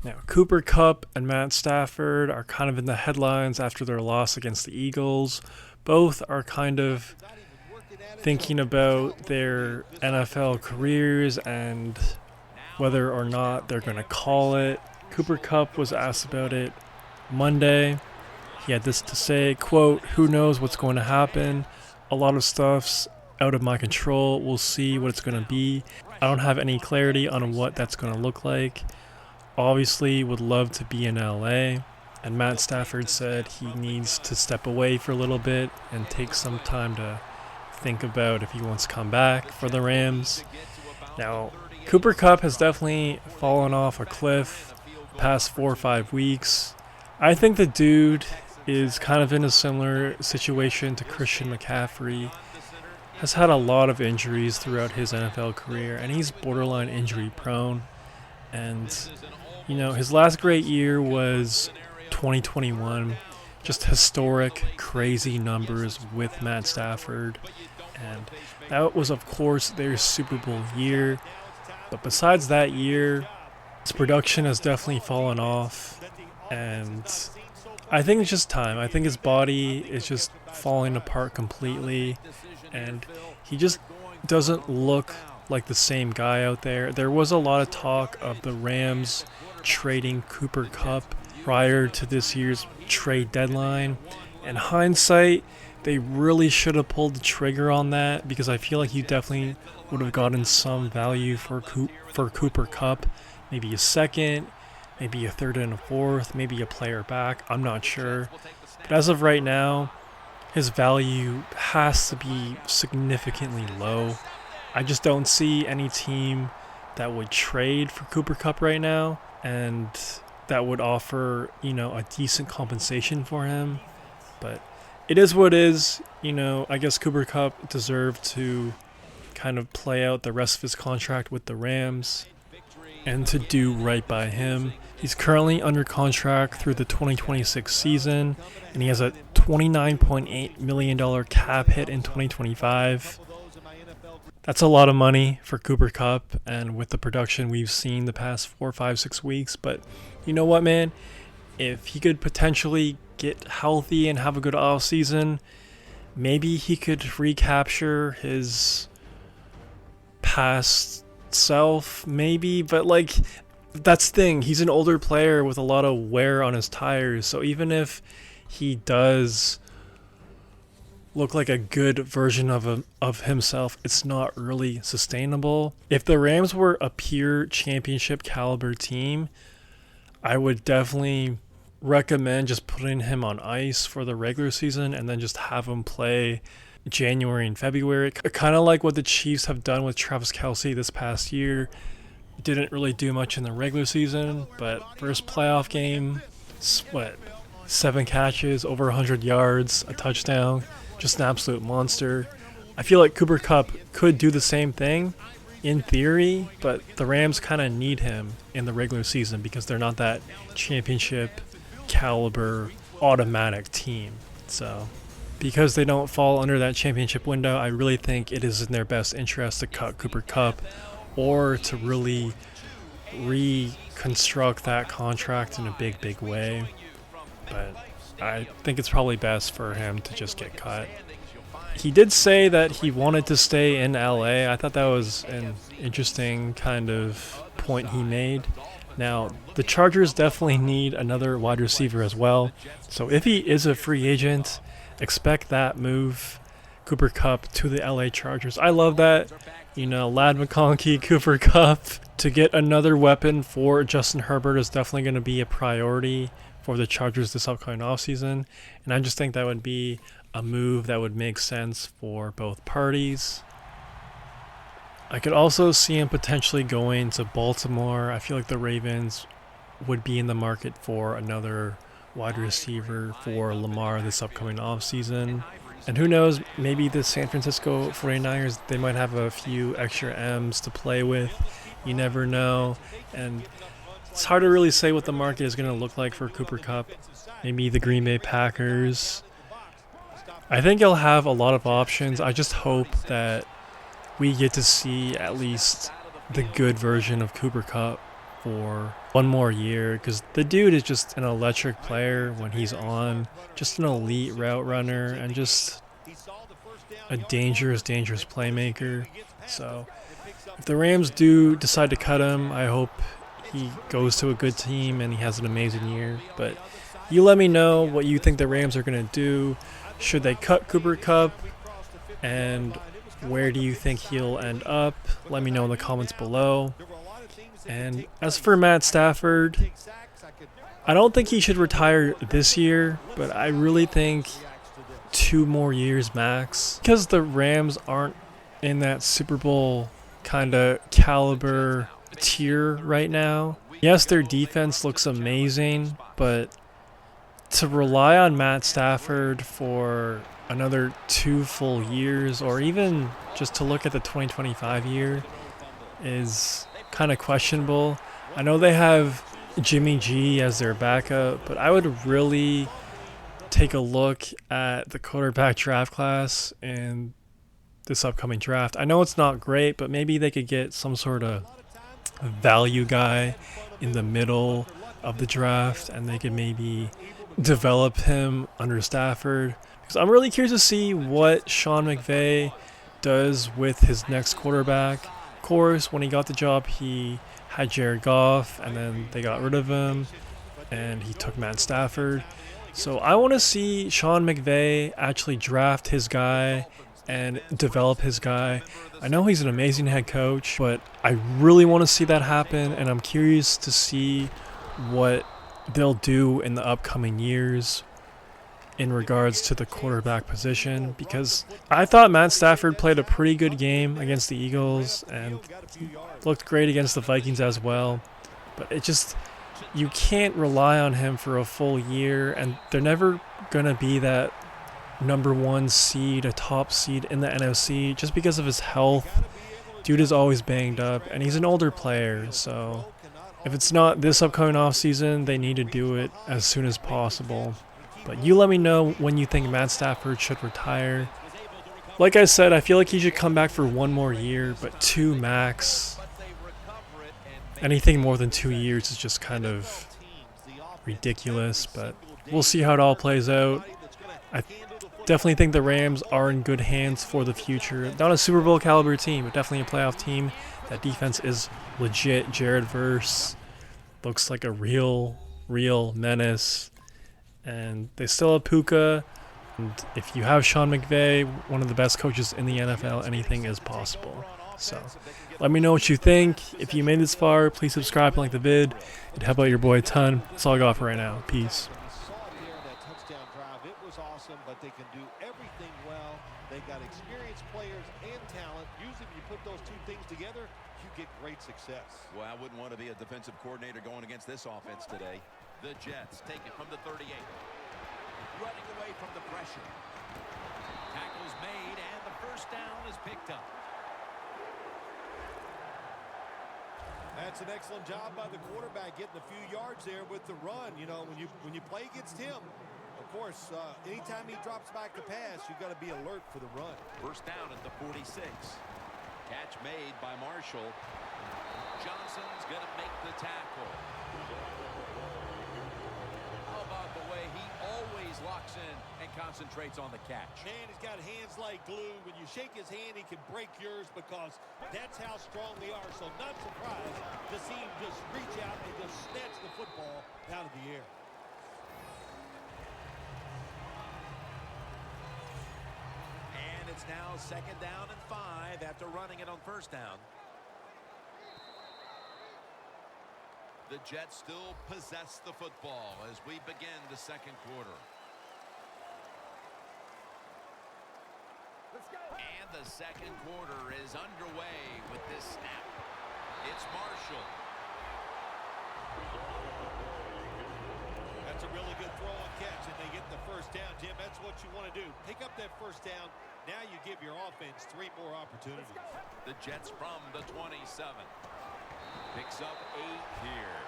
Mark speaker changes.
Speaker 1: Now, Cooper Kupp and Matt Stafford are kind of in the headlines after their loss against the Eagles. Both are kind of thinking about their NFL careers and whether or not they're going to call it. Cooper Kupp was asked about it Monday. He had this to say, quote, "Who knows what's going to happen? A lot of stuff's out of my control. We'll see what it's going to be. I don't have any clarity on what that's going to look like. Obviously would love to be in LA." And Matt Stafford said he needs to step away for a little bit and take some time to think about if he wants to come back for the Rams. Now, Cooper Kupp has definitely fallen off a cliff the past 4 or 5 weeks. I think the dude is kind of in a similar situation to Christian McCaffrey. Has had a lot of injuries throughout his NFL career, and he's borderline injury prone. And his last great year was 2021. Just historic, crazy numbers with Matt Stafford. And that was, of course, their Super Bowl year. But besides that year, his production has definitely fallen off. And I think it's just time. I think his body is just falling apart completely. And he just doesn't look like the same guy out there. There was a lot of talk of the Rams trading Cooper Kupp prior to this year's trade deadline. In hindsight, they really should have pulled the trigger on that because I feel like you definitely would have gotten some value for Cooper Kupp. Maybe a second, maybe a third and a fourth, maybe a player back. I'm not sure. But as of right now, his value has to be significantly low. I just don't see any team that would trade for Cooper Kupp right now and that would offer, a decent compensation for him. But it is what it is. I guess Cooper Kupp deserved to kind of play out the rest of his contract with the Rams and to do right by him. He's currently under contract through the 2026 season, and he has a $29.8 million cap hit in 2025. That's a lot of money for Cooper Kupp, and with the production we've seen the past 4, 5, 6 weeks. But you know what, man? If he could potentially get healthy and have a good offseason, maybe he could recapture his past self, maybe. But, that's the thing. He's an older player with a lot of wear on his tires. So even if he does look like a good version of himself, it's not really sustainable. If the Rams were a pure championship caliber team, I would definitely recommend just putting him on ice for the regular season and then just have him play January and February. Kind of like what the Chiefs have done with Travis Kelce this past year. Didn't really do much in the regular season, but first playoff game, 7 catches, over 100 yards, a touchdown. Just an absolute monster. I feel like Cooper Kupp could do the same thing in theory, but the Rams kind of need him in the regular season because they're not that championship caliber automatic team. So because they don't fall under that championship window, I really think it is in their best interest to cut Cooper Kupp or to really reconstruct that contract in a big, big way. But I think it's probably best for him to just get cut. He did say that he wanted to stay in LA. I thought that was an interesting kind of point he made. Now, the Chargers definitely need another wide receiver as well. So if he is a free agent, expect that move, Cooper Kupp to the LA Chargers. I love that. Lad McConkey, Cooper Kupp. To get another weapon for Justin Herbert is definitely going to be a priority for the Chargers this upcoming offseason. And I just think that would be a move that would make sense for both parties. I could also see him potentially going to Baltimore. I feel like the Ravens would be in the market for another wide receiver for Lamar this upcoming offseason. And who knows, maybe the San Francisco 49ers, they might have a few extra M's to play with. You never know. And it's hard to really say what the market is going to look like for Cooper Kupp. Maybe the Green Bay Packers. I think he'll have a lot of options. I just hope that we get to see at least the good version of Cooper Kupp for one more year because the dude is just an electric player when he's on, just an elite route runner and just a dangerous playmaker. So if the Rams do decide to cut him, I hope he goes to a good team and he has an amazing year. But you let me know what you think the Rams are going to do. Should they cut Cooper Kupp? And where do you think he'll end up? Let me know in the comments below. And as for Matt Stafford, I don't think he should retire this year, but I really think 2 more years max. Because the Rams aren't in that Super Bowl kind of caliber tier right now. Yes, their defense looks amazing, but to rely on Matt Stafford for another 2 full years, or even just to look at the 2025 year, is kind of questionable. I know they have Jimmy G as their backup, but I would really take a look at the quarterback draft class in this upcoming draft. I know it's not great, but maybe they could get some sort of value guy in the middle of the draft and they could maybe develop him under Stafford. Because I'm really curious to see what Sean McVay does with his next quarterback. Of course, when he got the job, he had Jared Goff, and then they got rid of him, and he took Matt Stafford. So I want to see Sean McVay actually draft his guy and develop his guy. I know he's an amazing head coach, but I really want to see that happen, and I'm curious to see what they'll do in the upcoming years in regards to the quarterback position, because I thought Matt Stafford played a pretty good game against the Eagles and looked great against the Vikings as well. But it just, you can't rely on him for a full year, and they're never going to be that number 1 seed, a top seed in the NFC just because of his health. Dude is always banged up, and he's an older player, so if it's not this upcoming offseason, they need to do it as soon as possible. But you let me know when you think Matt Stafford should retire. Like I said, I feel like he should come back for 1 more year, but 2 max. Anything more than 2 years is just kind of ridiculous, but we'll see how it all plays out. I definitely think the Rams are in good hands for the future. Not a Super Bowl caliber team, but definitely a playoff team. That defense is legit. Jared Verse looks like a real menace. And they still have Puka. And if you have Sean McVay, one of the best coaches in the NFL, anything is possible. So let me know what you think. If you made this far, please subscribe and like the vid. It'd help out your boy a ton. That's all I got for right now. Peace.
Speaker 2: It was awesome, but they can do everything well. They got experienced players and talent. Usually, if you put those 2 things together, you get great success.
Speaker 3: Well, I wouldn't want to be a defensive coordinator going against this offense today. The Jets take it from the 38. Running away from the pressure. Tackles made, and the first down is picked up.
Speaker 2: That's an excellent job by the quarterback, getting a few yards there with the run. You know, when you play against him, of course, anytime he drops back to pass, you've got to be alert for the run.
Speaker 3: First down at the 46. Catch made by Marshall. Johnson's going to make the tackle. How about the way he always locks in and concentrates on the catch?
Speaker 2: Man, he's got hands like glue. When you shake his hand, he can break yours because that's how strong they are. So not surprised to see him just reach out and just snatch the football out of the air.
Speaker 3: And it's now 2nd down and 5 after running it on first down. The Jets still possess the football as we begin the 2nd quarter. And the 2nd quarter is underway with this snap. It's Marshall.
Speaker 2: That's a really good throw and catch, and they get the first down, Jim. That's what you want to do. Pick up that first down. Now you give your offense 3 more opportunities.
Speaker 3: The Jets from the 27. Picks up 8 here.